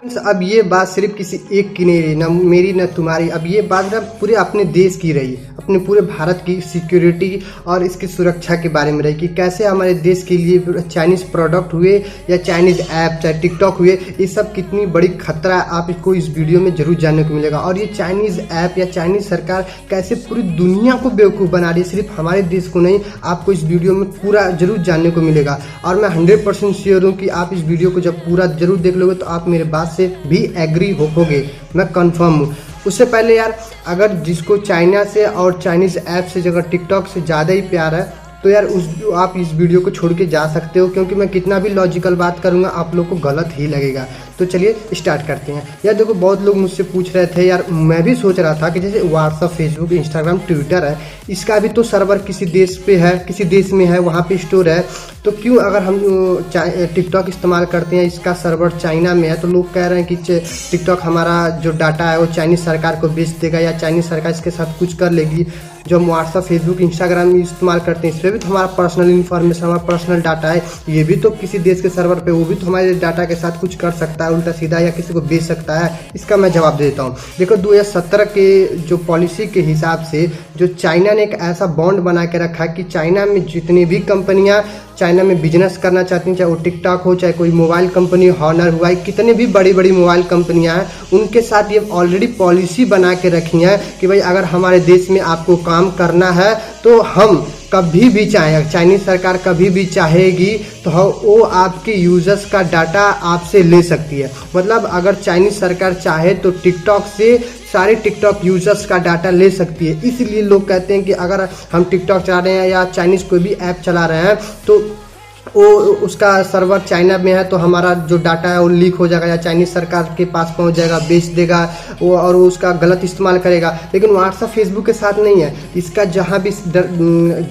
अब ये बात सिर्फ किसी एक की नहीं रही, ना मेरी ना तुम्हारी। अब ये बात ना पूरे अपने देश की रही, अपने पूरे भारत की सिक्योरिटी और इसकी सुरक्षा के बारे में रही कि कैसे हमारे देश के लिए चाइनीज़ प्रोडक्ट हुए या चाइनीज़ ऐप चाहे टिकटॉक हुए, ये सब कितनी बड़ी खतरा आपको इस वीडियो में जरूर जानने को मिलेगा। और ये चाइनीज़ ऐप या चाइनीज़ सरकार कैसे पूरी दुनिया को बेवकूफ़ बना रही है, सिर्फ हमारे देश को नहीं, आपको इस वीडियो में पूरा जरूर जानने को मिलेगा। और मैं 100% श्योर हूँ कि आप इस वीडियो को जब पूरा जरूर देख लोगे तो आप मेरे बात से भी एग्री होगे, मैं कंफर्म हूँ। उससे पहले यार, अगर जिसको चाइना से और चाइनीज़ ऐप से अगर टिकटॉक से ज़्यादा ही प्यार है तो यार आप इस वीडियो को छोड़ के जा सकते हो, क्योंकि मैं कितना भी लॉजिकल बात करूँगा आप लोग को गलत ही लगेगा। तो चलिए स्टार्ट करते हैं। यार देखो, बहुत लोग मुझसे पूछ रहे थे यार, मैं भी सोच रहा था कि जैसे व्हाट्सअप, फेसबुक, इंस्टाग्राम, ट्विटर है, इसका भी तो सर्वर किसी देश पे है, किसी देश में है, वहाँ पे स्टोर है, तो क्यों अगर हम टिकटॉक इस्तेमाल करते हैं इसका सर्वर चाइना में है, तो लोग कह रहे हैं कि टिकटॉक हमारा जो डाटा है वो चाइनीज़ सरकार को बेच देगा या चाइनीज़ सरकार इसके साथ कुछ कर लेगी। जो हम व्हाट्सअप, फेसबुक, इंस्टाग्राम इस्तेमाल करते हैं, इस पर भी तो हमारा पर्सनल इन्फॉर्मेशन, हमारा पर्सनल डाटा है, ये भी तो किसी देश के सर्वर पे, वो भी तो हमारे डाटा के साथ कुछ कर सकता है उल्टा सीधा, या किसी को बेच सकता है। इसका मैं जवाब देता हूँ। देखो, 2017 के जो पॉलिसी के हिसाब से जो चाइना ने एक ऐसा बॉन्ड बना के रखा कि चाइना में जितनी भी कंपनियाँ चाइना में बिजनेस करना चाहती हैं, चाहे वो टिकटॉक हो, चाहे कोई मोबाइल कंपनी, हॉनर हुआ, कितनी भी बड़ी बड़ी मोबाइल कंपनियां हैं, उनके साथ ये ऑलरेडी पॉलिसी बना के रखी है कि भाई अगर हमारे देश में आपको काम करना है तो हम कभी भी चाहें, चाइनीज़ सरकार कभी भी चाहेगी तो वो आपके यूजर्स का डाटा आपसे ले सकती है। मतलब अगर चाइनीज़ सरकार चाहे तो टिकटॉक से सारे टिकटॉक यूजर्स का डाटा ले सकती है। इसलिए लोग कहते हैं कि अगर हम टिकटॉक चला रहे हैं या चाइनीज़ कोई भी ऐप चला रहे हैं तो वो उसका सर्वर चाइना में है तो हमारा जो डाटा है वो लीक हो जाएगा या चाइनीज़ सरकार के पास पहुंच जाएगा, बेच देगा वो, और वो उसका गलत इस्तेमाल करेगा। लेकिन व्हाट्सअप, फेसबुक के साथ नहीं है। इसका जहां भी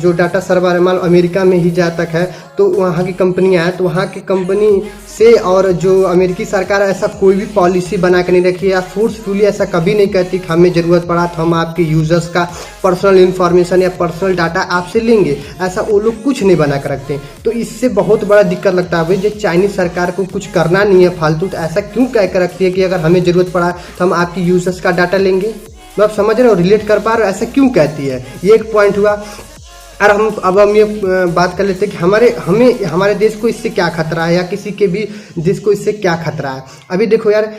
जो डाटा सर्वर है, मान लो अमेरिका में ही जहाँ तक है, तो वहाँ की कंपनियाँ हैं, तो वहाँ की कंपनी से और जो अमेरिकी सरकार है, ऐसा कोई भी पॉलिसी बना के नहीं रखी है या फोर्सफुली ऐसा कभी नहीं कहती कि हमें ज़रूरत पड़ा तो हम आपके यूजर्स का पर्सनल इन्फॉर्मेशन या पर्सनल डाटा आपसे लेंगे, ऐसा वो लोग कुछ नहीं बना कर रखते। तो इससे बहुत बड़ा दिक्कत लगता है भाई, जो चाइनीज़ सरकार को कुछ करना नहीं है फालतू, तो ऐसा क्यों कह कर रखती है कि अगर हमें ज़रूरत पड़ा तो हम आपकी यूजर्स का डाटा लेंगे। तो आप समझ रहे हो, रिलेट कर पा रहे हो, ऐसा क्यों कहती है। ये एक पॉइंट हुआ। और हम ये बात कर लेते हैं कि हमारे देश को इससे क्या खतरा है या किसी के भी देश को इससे क्या खतरा है। अभी देखो यार,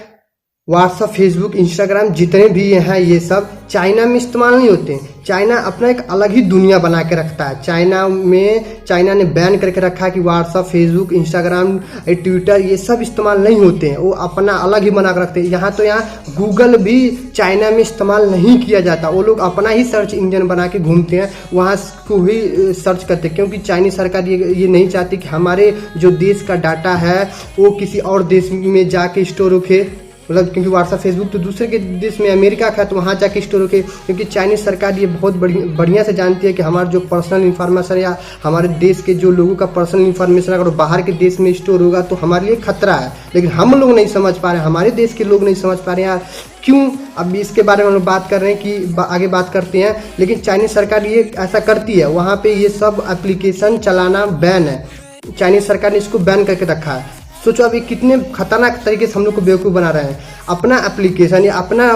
व्हाट्सअप, फेसबुक, इंस्टाग्राम जितने भी हैं ये सब चाइना में इस्तेमाल नहीं होते हैं। चाइना अपना एक अलग ही दुनिया बना के रखता है। चाइना ने बैन करके रखा है कि व्हाट्सअप, फेसबुक, इंस्टाग्राम, ट्विटर ये सब इस्तेमाल नहीं होते हैं, वो अपना अलग ही बना कर रखते हैं। यहाँ गूगल भी चाइना में इस्तेमाल नहीं किया जाता, वो लोग अपना ही सर्च इंजन बना के घूमते हैं, वहाँ को ही सर्च करते हैं, क्योंकि चाइनीज सरकार ये नहीं चाहती कि हमारे जो देश का डाटा है वो किसी और देश में जाके स्टोर होके, मतलब क्योंकि व्हाट्सअप, फेसबुक तो दूसरे के देश में, अमेरिका का, तो वहाँ जाके स्टोर होके, क्योंकि चाइनीज़ सरकार ये बहुत बढ़िया से जानती है कि हमारा जो पर्सनल इन्फॉर्मेशन या हमारे देश के जो लोगों का पर्सनल इन्फॉर्मेशन अगर बाहर के देश में स्टोर होगा तो हमारे लिए खतरा है। लेकिन हम लोग नहीं समझ पा रहे हैं, हमारे देश के लोग नहीं समझ पा रहे हैं यार, क्यों। अब इसके बारे में हम लोग बात कर रहे हैं कि आगे बात करते हैं। लेकिन चाइनीज़ सरकार ये ऐसा करती है, वहाँ पर ये सब एप्लीकेशन चलाना बैन है, चाइनीज़ सरकार ने इसको बैन करके रखा है। सोचो अभी कितने खतरनाक तरीके से हम लोग को बेवकूफ़ बना रहे हैं। अपना एप्लीकेशन या अपना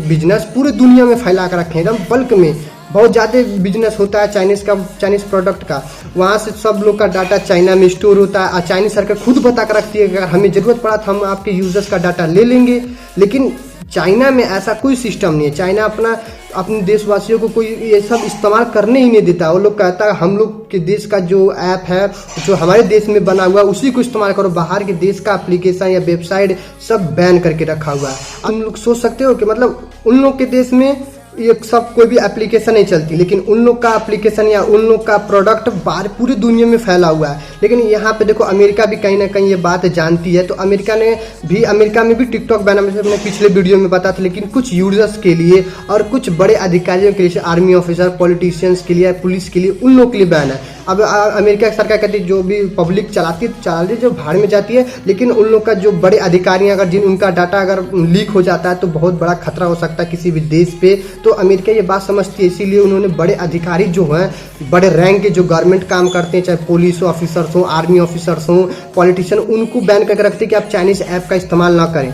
बिजनेस पूरे दुनिया में फैला कर रखे हैं, एकदम बल्क में बहुत ज़्यादा बिजनेस होता है चाइनीज़ प्रोडक्ट का। वहाँ से सब लोग का डाटा चाइना में स्टोर होता है और चाइनीज़ सरकार खुद बता कर रखती है कि अगर हमें ज़रूरत पड़ा तो हम आपके यूजर्स का डाटा ले लेंगे। लेकिन चाइना में ऐसा कोई सिस्टम नहीं है। चाइना अपने देशवासियों को कोई ये सब इस्तेमाल करने ही नहीं देता। वो लोग कहता है हम लोग के देश का जो ऐप है जो हमारे देश में बना हुआ उसी को इस्तेमाल करो, बाहर के देश का एप्लीकेशन या वेबसाइट सब बैन करके रखा हुआ है। हम लोग सोच सकते हो कि मतलब उन लोग के देश में ये सब कोई भी एप्लीकेशन नहीं चलती, लेकिन उन लोग का एप्लीकेशन या उन लोग का प्रोडक्ट बाहर पूरी दुनिया में फैला हुआ है। लेकिन यहाँ पे देखो, अमेरिका भी कहीं ना कहीं ये बात जानती है, तो अमेरिका में भी टिकटॉक बैन मैंने पिछले वीडियो में बताया था, लेकिन कुछ यूजर्स के लिए और कुछ बड़े अधिकारियों के लिए, आर्मी ऑफिसर, पॉलिटिशियंस के लिए, पुलिस के लिए, उन लोगों के लिए बैन है। अब अमेरिका की सरकार कहती है जो भी पब्लिक चलाती है जो भाड़ में जाती है, लेकिन उन लोग का जो बड़े अधिकारी अगर उनका डाटा अगर लीक हो जाता है तो बहुत बड़ा खतरा हो सकता है किसी भी देश पे। तो अमेरिका ये बात समझती है, इसीलिए उन्होंने बड़े अधिकारी जो हैं, बड़े रैंक के जो गवर्नमेंट काम करते हैं, चाहे पुलिस ऑफिसर्स हो, आर्मी ऑफिसर्स हो, पॉलिटिशियन, उनको बैन करके रखते हैं कि आप चाइनीज़ ऐप का इस्तेमाल ना करें।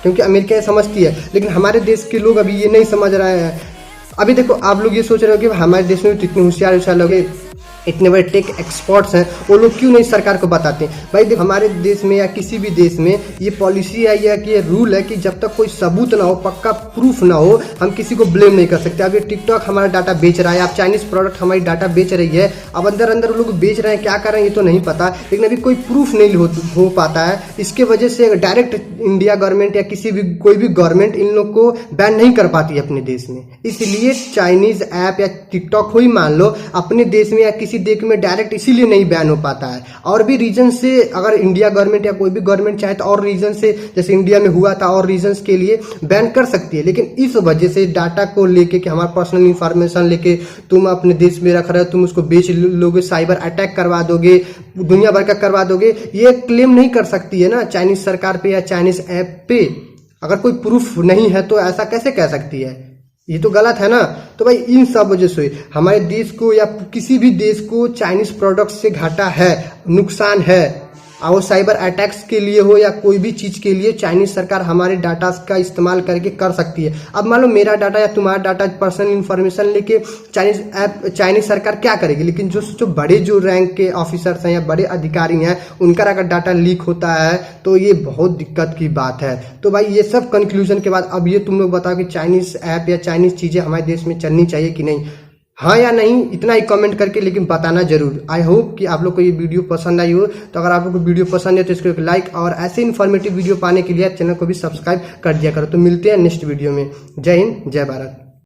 क्योंकि अमेरिका ये समझती है, लेकिन हमारे देश के लोग अभी ये नहीं समझ रहे हैं। अभी देखो, आप लोग ये सोच रहे हो कि हमारे देश में तो इतने होशियार लोग हैं, इतने बड़े टेक एक्सपर्ट्स हैं, वो लोग क्यों नहीं सरकार को बताते हैं? भाई देखो, हमारे देश में या किसी भी देश में ये पॉलिसी है या कि ये रूल है कि जब तक कोई सबूत ना हो, पक्का प्रूफ ना हो, हम किसी को ब्लेम नहीं कर सकते। अब ये टिकटॉक हमारा डाटा बेच रहा है, आप चाइनीज़ प्रोडक्ट हमारी डाटा बेच रही है, अब अंदर अंदर लोग बेच रहे हैं, क्या कर रहे हैं ये तो नहीं पता, लेकिन अभी कोई प्रूफ नहीं हो पाता है। इसके वजह से डायरेक्ट इंडिया गवर्नमेंट या किसी भी कोई भी गवर्नमेंट इन लोग को बैन नहीं कर पाती है अपने देश में। इसलिए चाइनीज़ ऐप या टिकटॉक को ही मान लो अपने देश में या किसी देश में डायरेक्ट इसीलिए नहीं बैन हो पाता है। और भी रीजन से अगर इंडिया गवर्नमेंट या कोई भी गवर्नमेंट चाहे तो और रीजन से, जैसे इंडिया में हुआ था, और रीजन के लिए बैन कर सकती है। लेकिन इस वजह से डाटा को लेके कि हमारा पर्सनल इंफॉर्मेशन लेके तुम अपने देश में रख रहे हो, तुम उसको बेच लोगे, साइबर अटैक करवा दोगे, दुनिया भर का करवा दोगे, ये क्लेम नहीं कर सकती है ना चाइनीज सरकार पे या चाइनीज ऐप पे। अगर कोई प्रूफ नहीं है तो ऐसा कैसे कह सकती है? ये तो गलत है ना। तो भाई इन सब वजह से हमारे देश को या किसी भी देश को चाइनीज प्रोडक्ट से घाटा है, नुकसान है, और वो साइबर अटैक्स के लिए हो या कोई भी चीज के लिए चाइनीज सरकार हमारे डाटा का इस्तेमाल करके कर सकती है। अब मान लो मेरा डाटा या तुम्हारा डाटा, पर्सनल इंफॉर्मेशन लेके चाइनीज सरकार क्या करेगी? लेकिन जो बड़े जो रैंक के ऑफिसर्स हैं या बड़े अधिकारी हैं, उनका अगर डाटा लीक होता है तो ये बहुत दिक्कत की बात है। तो भाई ये सब कंक्लूजन के बाद अब ये तुम लोग बताओ कि चाइनीज ऐप या चाइनीज चीजें हमारे देश में चलनी चाहिए कि नहीं, हाँ या नहीं, इतना ही कमेंट करके लेकिन बताना जरूर। आई होप कि आप लोग को ये वीडियो पसंद आई हो। तो अगर आप लोग को वीडियो पसंद है तो इसको एक लाइक, और ऐसे इन्फॉर्मेटिव वीडियो पाने के लिए चैनल को भी सब्सक्राइब कर दिया करो। तो मिलते हैं नेक्स्ट वीडियो में। जय हिंद, जय भारत।